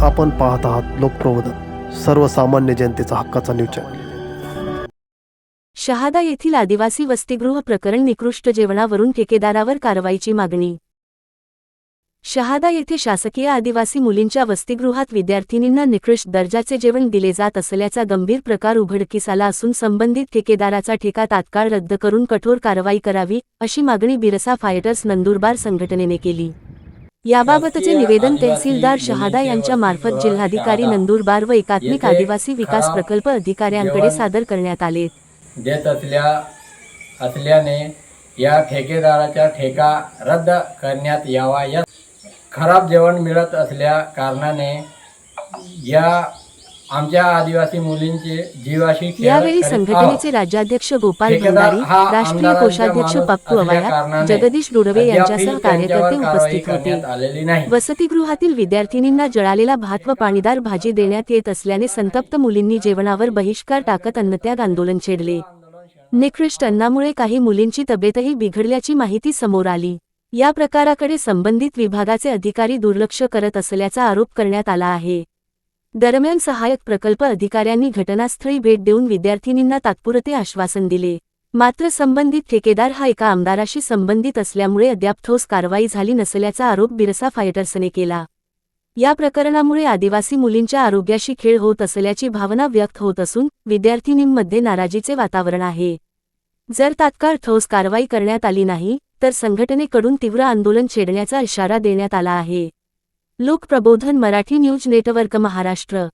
आपण पाहत आहात लोकप्रबोधन, सर्वसामान्य जनतेचा हक्काचा न्यूज चॅनल। शहादा येथील आदिवासी वसतिगृह प्रकरण निकृष्ट जेवणावरून ठेकेदारावर कारवाईची मागणी। शहादा येथे शासकीय आदिवासी मुलींच्या वसतिगृहात विद्यार्थिनींना निकृष्ट दर्जाचे जेवण दिले जात असल्याचा गंभीर प्रकार उघडकीस आला असून संबंधित ठेकेदाराचा ठेका तात्काळ रद्द करून कठोर कारवाई करावी, अशी मागणी बिरसा फायटर्स नंदुरबार संघटनेने केली। याबाबतचे निवेदन तहसीलदार शहादा यांच्या मार्फत जिल्हाधिकारी नंदुरबार व एकात्मिक आदिवासी विकास प्रकल्प अधिकाऱ्यांकडे सादर करण्यात आले। देत असल्याने या ठेकेदाराचा ठेका रद्द करण्यात यावा। या खराब जेवण मिळत असल्या कारणाने या आमच्या आदिवासी मुलींचे जीवाशी खेळ यावेळी संघटनेचे राज्याध्यक्ष गोपाल भंडारी, राष्ट्रीय कोषाध्यक्ष पप्पू अवाया, जगदीश डोडवे यांच्यासह कार्यकर्ते उपस्थित होते। वसतिगृहातील विद्यार्थिनींना जळालेला भात व पाणीदार भाजी देण्यात येत असल्याने संतप्त मुलींनी जेवणावर बहिष्कार टाकत अन्नत्याग आंदोलन छेडले। निकृष्ट अन्नामुळे काही मुलींची तब्येतही बिघडल्याची माहिती समोर आली। या प्रकाराकडे संबंधित विभागाचे अधिकारी दुर्लक्ष करत असल्याचा आरोप करण्यात आला आहे। दरम्यान सहाय्यक प्रकल्प अधिकाऱ्यांनी घटनास्थळी भेट देऊन विद्यार्थिनींना तात्पुरते आश्वासन दिले। मात्र संबंधित ठेकेदार हा एका आमदाराशी संबंधित असल्यामुळे अद्याप ठोस कारवाई झाली नसल्याचा आरोप बिरसा फायटर्सने केला। या प्रकरणामुळे आदिवासी मुलींच्या आरोग्याशी खेळ होत असल्याची भावना व्यक्त होत असून विद्यार्थिनींमध्ये नाराजीचे वातावरण आहे। जर तात्काळ ठोस कारवाई करण्यात आली नाही तर संघटनेकडून तीव्र आंदोलन छेडण्याचा इशारा देण्यात आला आहे। लोकप्रबोधन मराठी न्यूज नेटवर्क महाराष्ट्र।